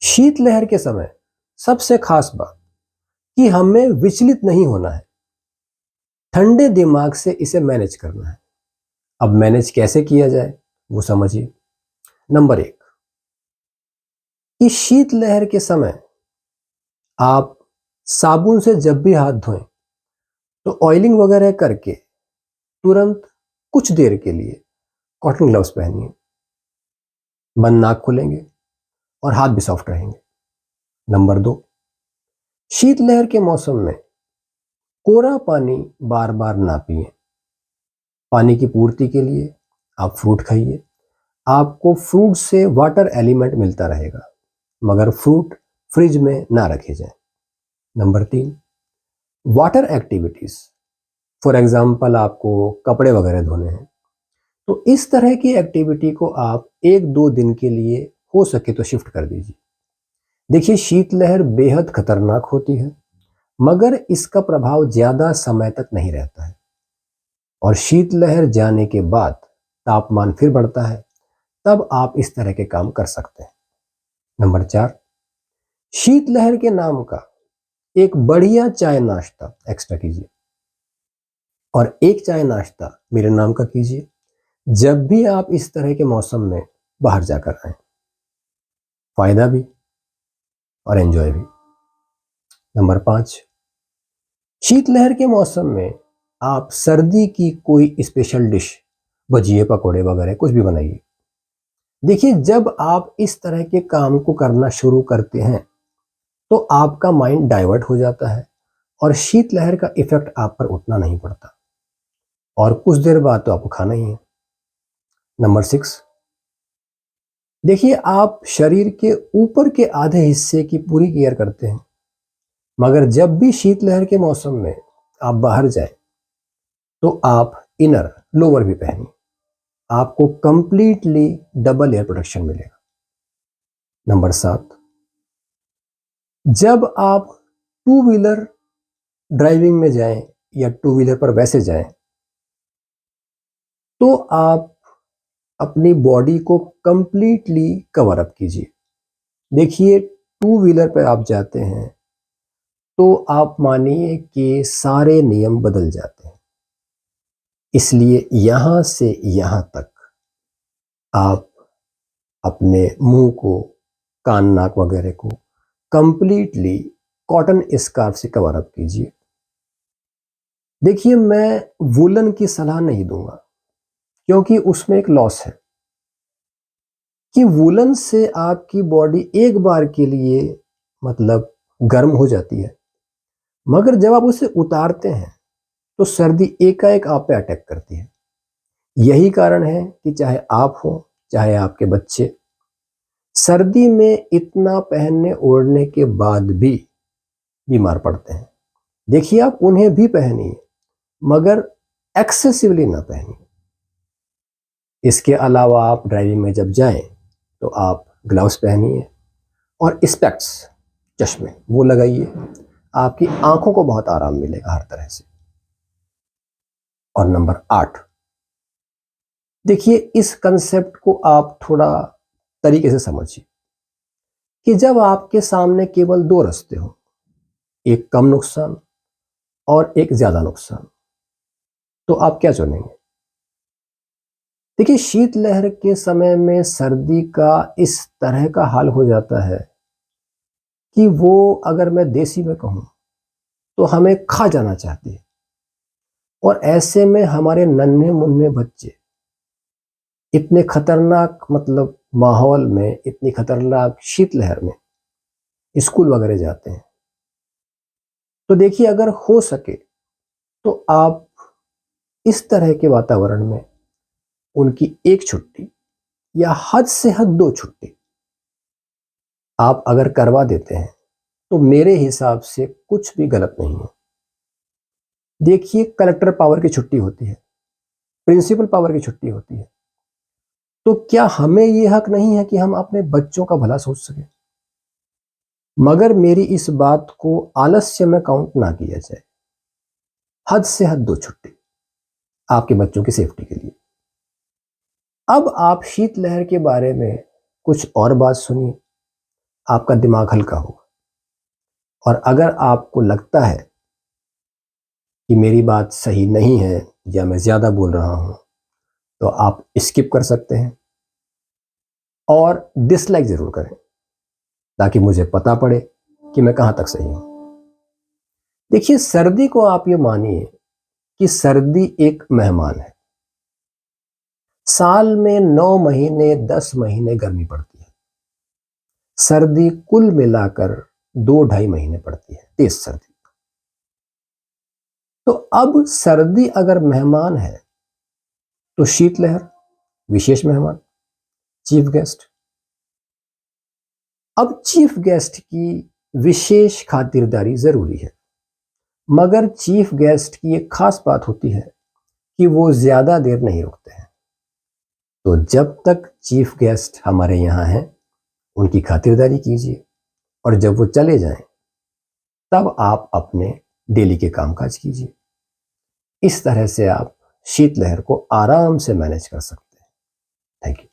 शीतलहर के समय सबसे खास बात कि हमें विचलित नहीं होना है, ठंडे दिमाग से इसे मैनेज करना है। अब मैनेज कैसे किया जाए वो समझिए। नंबर एक, कि शीतलहर के समय आप साबुन से जब भी हाथ धोएं तो ऑयलिंग वगैरह करके तुरंत कुछ देर के लिए कॉटन ग्लव्स पहनिए। बंद नाक खोलेंगे और हाथ भी सॉफ्ट रहेंगे। नंबर दो, शीतलहर के मौसम में कोरा पानी बार बार ना पिएं। पानी की पूर्ति के लिए आप फ्रूट खाइए। आपको फ्रूट से वाटर एलिमेंट मिलता रहेगा, मगर फ्रूट फ्रिज में ना रखे जाएं। नंबर तीन, वाटर एक्टिविटीज, फॉर एग्जाम्पल आपको कपड़े वगैरह धोने हैं तो इस तरह की एक्टिविटी को आप एक दो दिन के लिए हो सके तो शिफ्ट कर दीजिए। देखिए, शीतलहर बेहद खतरनाक होती है, मगर इसका प्रभाव ज्यादा समय तक नहीं रहता है और शीतलहर जाने के बाद तापमान फिर बढ़ता है, तब आप इस तरह के काम कर सकते हैं। नंबर चार, शीतलहर के नाम का एक बढ़िया चाय नाश्ता एक्स्ट्रा कीजिए और एक चाय नाश्ता मेरे नाम का कीजिए जब भी आप इस तरह के मौसम में बाहर जाकर आए। फायदा भी और एंजॉय भी। नंबर पांच, शीतलहर के मौसम में आप सर्दी की कोई स्पेशल डिश, भजिए पकोड़े वगैरह कुछ भी बनाइए। देखिए, जब आप इस तरह के काम को करना शुरू करते हैं तो आपका माइंड डाइवर्ट हो जाता है और शीतलहर का इफेक्ट आप पर उतना नहीं पड़ता और कुछ देर बाद तो आपको खाना ही है। नंबर सिक्स, देखिए, आप शरीर के ऊपर के आधे हिस्से की पूरी केयर करते हैं, मगर जब भी शीतलहर के मौसम में आप बाहर जाएं तो आप इनर लोअर भी पहनिए। आपको कंप्लीटली डबल एयर प्रोटेक्शन मिलेगा। नंबर सात, जब आप टू व्हीलर ड्राइविंग में जाएं या टू व्हीलर पर वैसे जाएं तो आप अपनी बॉडी को कंप्लीटली कवर अप कीजिए। देखिए, टू व्हीलर पर आप जाते हैं तो आप मानिए कि सारे नियम बदल जाते हैं, इसलिए यहां से यहां तक आप अपने मुंह को, कान नाक वगैरह को कंप्लीटली कॉटन स्कार्फ से कवर अप कीजिए। देखिए, मैं वूलन की सलाह नहीं दूंगा क्योंकि उसमें एक लॉस है कि वूलन से आपकी बॉडी एक बार के लिए मतलब गर्म हो जाती है, मगर जब आप उसे उतारते हैं तो सर्दी एकाएक आप पे अटैक करती है। यही कारण है कि चाहे आप हो चाहे आपके बच्चे सर्दी में इतना पहनने ओढ़ने के बाद भी बीमार पड़ते हैं। देखिए, आप उन्हें भी पहनिए मगर एक्सेसिवली ना पहनिए। इसके अलावा आप ड्राइविंग में जब जाएं तो आप ग्लव्स पहनिए और स्पेक्स, चश्मे वो लगाइए। आपकी आंखों को बहुत आराम मिलेगा हर तरह से। और नंबर आठ, देखिए, इस कंसेप्ट को आप थोड़ा तरीके से समझिए कि जब आपके सामने केवल दो रास्ते हो, एक कम नुकसान और एक ज्यादा नुकसान, तो आप क्या चुनेंगे? देखिए, शीतलहर के समय में सर्दी का इस तरह का हाल हो जाता है कि वो, अगर मैं देसी में कहूं तो हमें खा जाना चाहती है और ऐसे में हमारे नन्हे मुन्ने बच्चे इतने खतरनाक मतलब माहौल में, इतनी खतरनाक शीतलहर में स्कूल वगैरह जाते हैं। तो देखिए, अगर हो सके तो आप इस तरह के वातावरण में उनकी एक छुट्टी या हद से हद दो छुट्टी आप अगर करवा देते हैं तो मेरे हिसाब से कुछ भी गलत नहीं है। देखिए, कलेक्टर पावर की छुट्टी होती है, प्रिंसिपल पावर की छुट्टी होती है, तो क्या हमें यह हक नहीं है कि हम अपने बच्चों का भला सोच सकें? मगर मेरी इस बात को आलस्य में काउंट ना किया जाए। हद से हद दो छुट्टी आपके बच्चों की सेफ्टी के लिए। अब आप शीतलहर के बारे में कुछ और बात सुनिए। आपका दिमाग हल्का होगा। और अगर आपको लगता है कि मेरी बात सही नहीं है या मैं ज़्यादा बोल रहा हूँ, तो आप स्किप कर सकते हैं और डिसलाइक ज़रूर करें, ताकि मुझे पता पड़े कि मैं कहाँ तक सही हूँ। देखिए, सर्दी को आप ये मानिए कि सर्दी एक मेहमान है। साल में 9 महीने 10 महीने गर्मी पड़ती है। सर्दी कुल मिलाकर 2-2.5 महीने पड़ती है, तेज सर्दी। तो अब सर्दी अगर मेहमान है, तो शीतलहर विशेष मेहमान, चीफ गेस्ट। अब चीफ गेस्ट की विशेष खातिरदारी जरूरी है, मगर चीफ गेस्ट की एक खास बात होती है कि वो ज्यादा देर नहीं रुकते हैं। तो जब तक चीफ गेस्ट हमारे यहाँ हैं, उनकी खातिरदारी कीजिए, और जब वो चले जाएं, तब आप अपने डेली के कामकाज कीजिए। इस तरह से आप शीतलहर को आराम से मैनेज कर सकते हैं। Thank you.